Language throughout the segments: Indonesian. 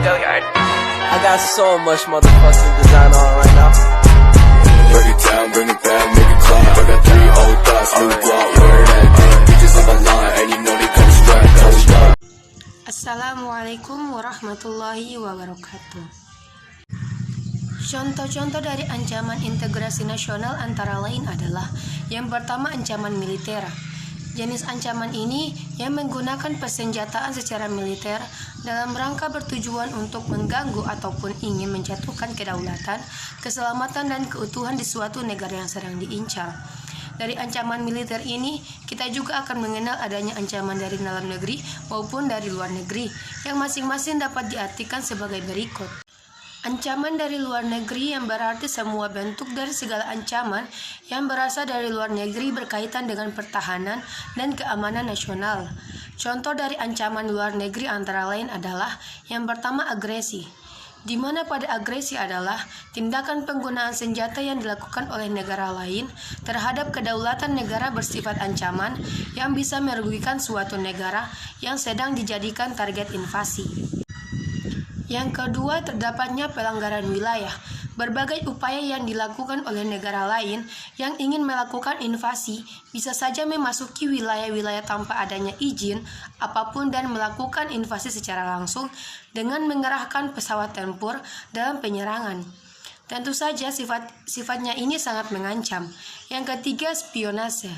Go yard. I got so much motherfucking design on right now. Break it down, bring it back, make it clap. I got 3 old thoughts, new block, where that thing. Bitches on my line, and you know they come strapped. Hold up. Assalamualaikum warahmatullahi wabarakatuh. Contoh-contoh dari ancaman integrasi nasional antara lain adalah yang pertama, ancaman militer. Jenis ancaman ini yang menggunakan persenjataan secara militer dalam rangka bertujuan untuk mengganggu ataupun ingin menjatuhkan kedaulatan, keselamatan, dan keutuhan di suatu negara yang sedang diincar. Dari ancaman militer ini, kita juga akan mengenal adanya ancaman dari dalam negeri maupun dari luar negeri, yang masing-masing dapat diartikan sebagai berikut. Ancaman dari luar negeri yang berarti semua bentuk dari segala ancaman yang berasal dari luar negeri berkaitan dengan pertahanan dan keamanan nasional. Contoh dari ancaman luar negeri antara lain adalah yang pertama, agresi, di mana pada agresi adalah tindakan penggunaan senjata yang dilakukan oleh negara lain terhadap kedaulatan negara bersifat ancaman yang bisa merugikan suatu negara yang sedang dijadikan target invasi. Yang kedua, terdapatnya pelanggaran wilayah. Berbagai upaya yang dilakukan oleh negara lain yang ingin melakukan invasi bisa saja memasuki wilayah-wilayah tanpa adanya izin apapun dan melakukan invasi secara langsung dengan mengerahkan pesawat tempur dalam penyerangan. Tentu saja sifatnya ini sangat mengancam. Yang ketiga, spionase.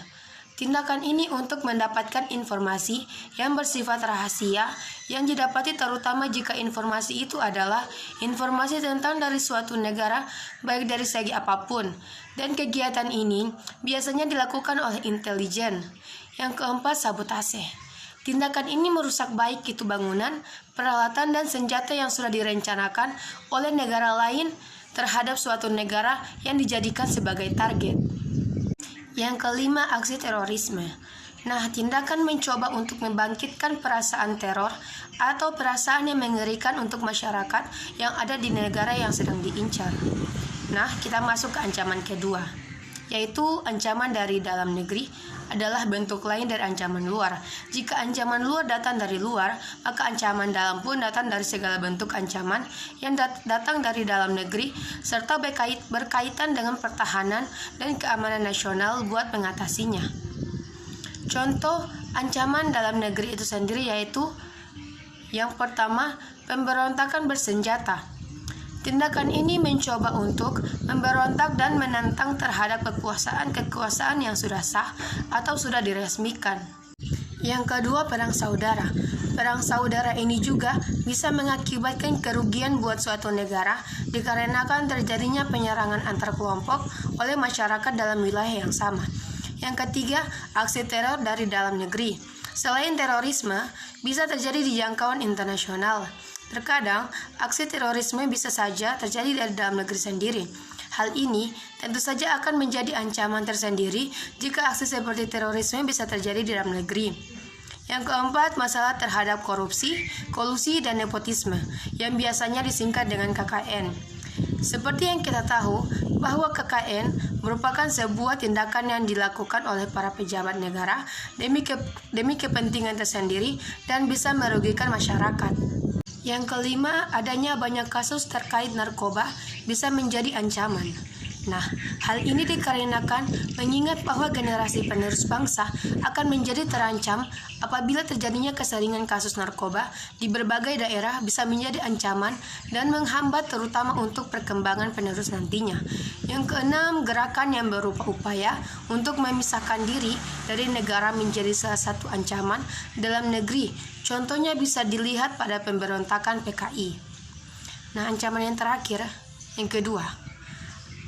Tindakan ini untuk mendapatkan informasi yang bersifat rahasia yang didapati terutama jika informasi itu adalah informasi tentang dari suatu negara baik dari segi apapun, dan kegiatan ini biasanya dilakukan oleh intelijen. Yang keempat, sabotase. Tindakan ini merusak baik itu bangunan, peralatan, dan senjata yang sudah direncanakan oleh negara lain terhadap suatu negara yang dijadikan sebagai target. Yang kelima, aksi terorisme. Nah, tindakan mencoba untuk membangkitkan perasaan teror atau perasaan yang mengerikan untuk masyarakat yang ada di negara yang sedang diincar. Nah, kita masuk ke ancaman kedua, yaitu ancaman dari dalam negeri adalah bentuk lain dari ancaman luar. Jika ancaman luar datang dari luar, maka ancaman dalam pun datang dari segala bentuk ancaman yang datang dari dalam negeri serta berkaitan dengan pertahanan dan keamanan nasional buat mengatasinya. Contoh ancaman dalam negeri itu sendiri yaitu yang pertama, pemberontakan bersenjata. Tindakan ini mencoba untuk memberontak dan menentang terhadap kekuasaan yang sudah sah atau sudah diresmikan. Yang kedua, perang saudara. Perang saudara ini juga bisa mengakibatkan kerugian buat suatu negara dikarenakan terjadinya penyerangan antar kelompok oleh masyarakat dalam wilayah yang sama. Yang ketiga, aksi teror dari dalam negeri. Selain terorisme, bisa terjadi di jangkauan internasional. Terkadang, aksi terorisme bisa saja terjadi dari dalam negeri sendiri. Hal ini tentu saja akan menjadi ancaman tersendiri jika aksi seperti terorisme bisa terjadi di dalam negeri. Yang keempat, masalah terhadap korupsi, kolusi, dan nepotisme, yang biasanya disingkat dengan KKN. Seperti yang kita tahu, bahwa KKN merupakan sebuah tindakan yang dilakukan oleh para pejabat negara demi kepentingan tersendiri dan bisa merugikan masyarakat. Yang kelima, adanya banyak kasus terkait narkoba bisa menjadi ancaman. Nah, hal ini dikarenakan mengingat bahwa generasi penerus bangsa akan menjadi terancam apabila terjadinya keseringan kasus narkoba di berbagai daerah bisa menjadi ancaman dan menghambat terutama untuk perkembangan penerus nantinya. Yang keenam, gerakan yang berupa upaya untuk memisahkan diri dari negara menjadi salah satu ancaman dalam negeri. Contohnya bisa dilihat pada pemberontakan PKI. Nah, ancaman yang terakhir, yang kedua,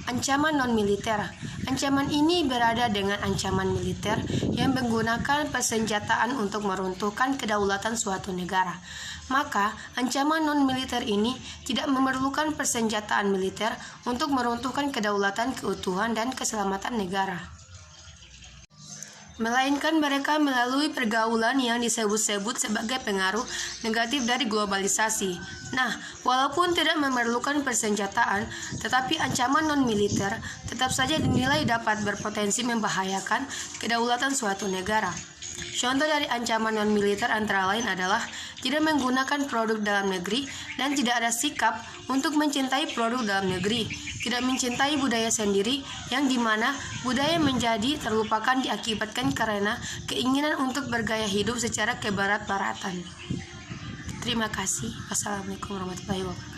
ancaman non-militer. Ancaman ini berada dengan ancaman militer yang menggunakan persenjataan untuk meruntuhkan kedaulatan suatu negara. Maka, ancaman non-militer ini tidak memerlukan persenjataan militer untuk meruntuhkan kedaulatan, keutuhan, dan keselamatan negara, melainkan mereka melalui pergaulan yang disebut-sebut sebagai pengaruh negatif dari globalisasi. Nah, walaupun tidak memerlukan persenjataan, tetapi ancaman non-militer tetap saja dinilai dapat berpotensi membahayakan kedaulatan suatu negara. Contoh dari ancaman non-militer antara lain adalah tidak menggunakan produk dalam negeri dan tidak ada sikap untuk mencintai produk dalam negeri, tidak mencintai budaya sendiri yang dimana budaya menjadi terlupakan diakibatkan karena keinginan untuk bergaya hidup secara kebarat-baratan. Terima kasih. Wassalamualaikum warahmatullahi wabarakatuh.